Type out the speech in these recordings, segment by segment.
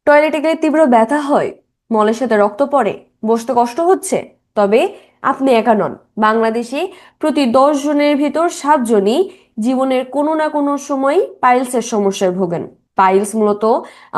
টয়লেটে গেলে তীব্র ব্যথা হয়, মলের সাথে রক্ত পড়ে, বসতে কষ্ট হচ্ছে, তবে আপনি একা নন। বাংলাদেশে প্রতি 10 জনের ভিতর 7 জনই জীবনের কোনো না কোনো সময় পাইলসের সমস্যায় ভোগেন। পাইলস মূলত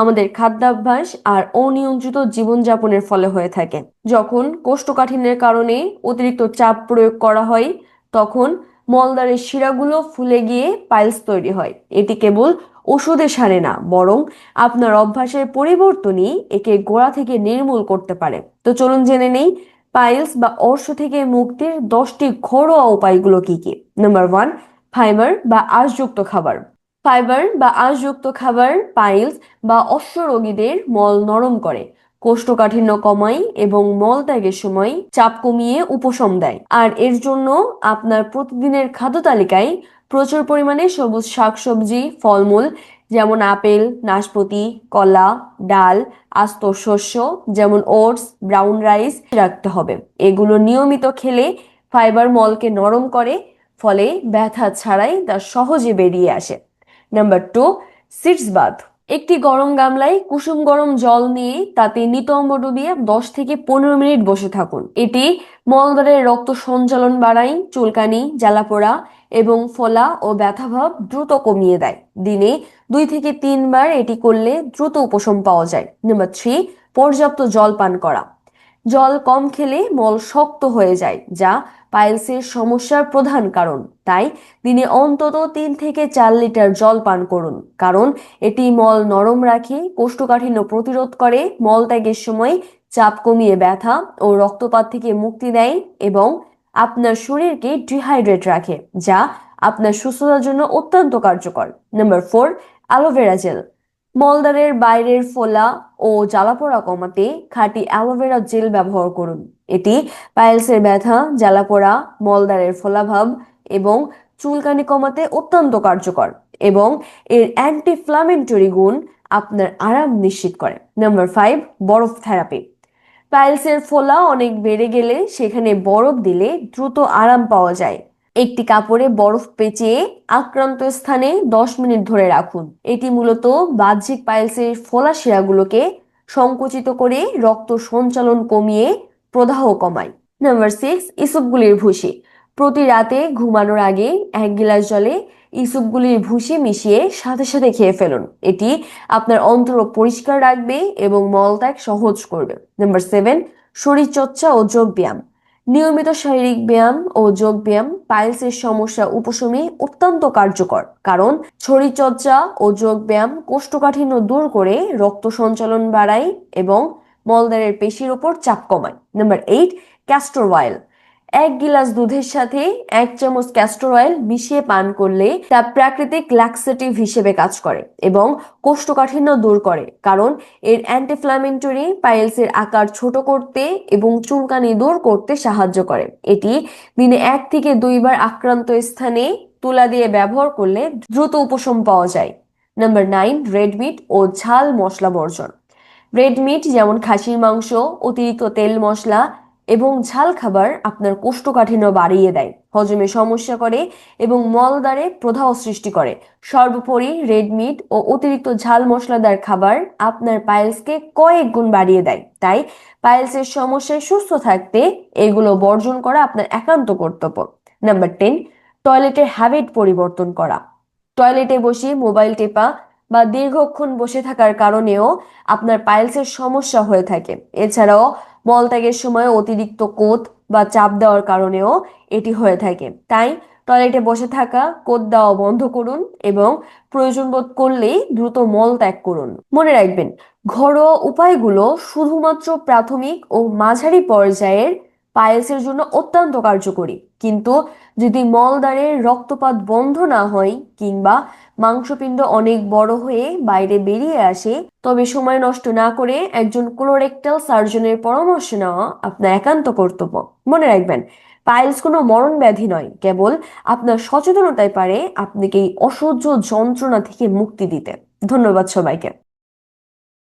আমাদের খাদ্যাভ্যাস আর অনিয়ন্ত্রিত জীবনযাপনের ফলে হয়ে থাকে। যখন কোষ্ঠকাঠিন্যের কারণে অতিরিক্ত চাপ প্রয়োগ করা হয়, তখন মলদ্বারের শিরাগুলো ফুলে গিয়ে পাইলস তৈরি হয়। এটি কেবল ওষুধে সারে না, বরং আপনার অভ্যাসের পরিবর্তনই একে গোড়া থেকে নির্মূল করতে পারে। তো চলুন জেনে নেই পাইলস বা অর্শ থেকে মুক্তির 10টি ঘরোয়া উপায়গুলো কি কি। নাম্বার 1, ফাইবার বা আঁশযুক্ত খাবার। ফাইবার বা আঁশযুক্ত খাবার পাইলস বা অশ্ব রোগীদের মল নরম করে, কোষ্ঠকাঠিন্য কমায় এবং মল ত্যাগের সময় চাপ কমিয়ে উপশম দেয়। আর এর জন্য আপনার প্রতিদিনের খাদ্য তালিকায় প্রচুর পরিমাণে সবুজ শাকসবজি, ফলমূল যেমন আপেল, নাশপাতি, কলা, ডাল, আস্ত শস্য যেমন ওটস, ব্রাউন রাইস রাখতে হবে। এগুলো নিয়মিত খেলে ফাইবার মলকে নরম করে, ফলে ব্যথা ছাড়াই তা সহজে বেরিয়ে আসে। Number 2, sitz bath. একটি গরম গামলায় কুসুম গরম জল নিয়ে তাতে নিতম্ব ডুবিয়ে 10 থেকে 15 মিনিট বসে থাকুন। এটি মলদ্বারের রক্ত সঞ্চালন বাড়ায়, চুলকানি, জ্বালাপোড়া এবং ফোলা ও ব্যথাভাব দ্রুত কমিয়ে দেয়। দিনে 2 থেকে 3 বার এটি করলে দ্রুত উপশম পাওয়া যায়। নাম্বার 3, পর্যাপ্ত জল পান করা। জল কম খেলে মল শক্ত হয়ে যায়, যা পাইলসের সমস্যার প্রধান কারণ। তাই দিনে অন্তত 3 থেকে 4 লিটার জল পান করুন, কারণ এটি মল নরম রাখে, কোষ্ঠকাঠিন্য প্রতিরোধ করে, মল ত্যাগের সময় চাপ কমিয়ে ব্যথা ও রক্তপাত থেকে মুক্তি দেয় এবং আপনার শরীরকে ডিহাইড্রেট রাখে, যা আপনার সুস্থতার জন্য অত্যন্ত কার্যকর। Number 4, aloe vera gel. মলদ্বারের বাইরের ফোলা ও জ্বালাপোড়া কমাতে খাঁটি অ্যালোভেরা জেল ব্যবহার করুন। এটি পাইলসের ব্যথা, জ্বালাপোড়া, মলদ্বারের ফোলাভাব এবং চুলকানি কমাতে অত্যন্ত কার্যকর এবং এর অ্যান্টি-ইনফ্ল্যামেটরি গুণ আপনার আরাম নিশ্চিত করে। নাম্বার 5, বরফ থেরাপি। পাইলসের ফোলা অনেক বেড়ে গেলে সেখানে বরফ দিলে দ্রুত আরাম পাওয়া যায়। একটি কাপড়ে বরফ পেঁচিয়ে আক্রান্ত স্থানে 10 মিনিট ধরে রাখুন। এটি মূলত বাহ্যিক পাইলসের ফোলা শিরাগুলোকে সংকুচিত করে রক্ত সঞ্চালন কমিয়ে প্রদাহ কমায়। নাম্বার 6, ইসবগুলির ভুসি। প্রতি রাতে ঘুমানোর আগে 1 গ্লাস জলে ইসবগুলির ভুসি মিশিয়ে সাথে সাথে খেয়ে ফেলুন। এটি আপনার অন্ত্র পরিষ্কার রাখবে এবং মলত্যাগ সহজ করবে। নাম্বার 7, শরীরচর্চা ও যোগ ব্যায়াম। নিয়মিত শারীরিক ব্যায়াম ও যোগ ব্যায়াম পাইলসের সমস্যা উপশমে অত্যন্ত কার্যকর, কারণ শরীরচর্চা ও যোগ ব্যায়াম কোষ্ঠকাঠিন্য দূর করে রক্ত সঞ্চালন বাড়ায় এবং মলদ্বারের পেশির ওপর চাপ কমায়। Number 8, castor oil. 1 গ্লাস দুধের সাথে 1 চামচ ক্যাস্টর অয়েল মিশিয়ে পান করলে তা প্রাকৃতিক ল্যাক্সেটিভ হিসেবে কাজ করে এবং কোষ্ঠকাঠিন্য দূর করে, কারণ এর অ্যান্টি-ইনফ্ল্যামেটরি পাইলসের আকার ছোট করতে এবং চুলকানি দূর করতে সাহায্য করে। এটি দিনে 1 থেকে 2 বার আক্রান্ত স্থানে তুলা দিয়ে ব্যবহার করলে দ্রুত উপশম পাওয়া যায়। নাম্বার 9, রেড মিট ও ঝাল মশলা বর্জন। রেড মিট যেমন খাসির মাংস, অতিরিক্ত তেল মশলা এবং ঝাল খাবার আপনার কোষ্ঠকাঠিন্য বাড়িয়ে দেয়, হজমে সমস্যা করে এবং মলদ্বারে প্রদাহ সৃষ্টি করে। সর্বোপরি রেড মিট ও অতিরিক্ত ঝাল মশলাদার খাবার আপনার পাইলসকে কয়েক গুণ বাড়িয়ে দেয়। তাই পাইলসের সমস্যায় সুস্থ থাকতে এগুলো বর্জন করা আপনার একান্ত কর্তব্য। নাম্বার 10, টয়লেটের হ্যাবিট পরিবর্তন করা। টয়লেটে বসে মোবাইল টেপা বা দীর্ঘক্ষণ বসে থাকার কারণেও আপনার পাইলসের সমস্যা হয়ে থাকে। এছাড়াও মলত্যাগের সময় অতিরিক্ত কোদ বা চাপ দেওয়ার কারণেও এটি হয়ে থাকে। তাই টয়লেটে বসে থাকা, কোদ দেওয়া বন্ধ করুন এবং প্রয়োজন বোধ করলেই দ্রুত মল ত্যাগ করুন। মনে রাখবেন, ঘরোয়া উপায়গুলো শুধুমাত্র প্রাথমিক ও মাঝারি পর্যায়ের পাইলসের জন্য অত্যন্ত কার্যকরী, কিন্তু যদি মলদ্বারের রক্তপাত বন্ধ না হয় কিংবা মাংসপিণ্ড অনেক বড় হয়ে বাইরে বেরিয়ে আসে, তবে সময় নষ্ট না করে একজন কোলোরেক্টাল সার্জনের পরামর্শ নেওয়া আপনার একান্ত কর্তব্য। মনে রাখবেন, পাইলস কোনো মরণ ব্যাধি নয়, কেবল আপনার সচেতনতাই পারে আপনাকে এই অসহ্য যন্ত্রণা থেকে মুক্তি দিতে। ধন্যবাদ সবাইকে।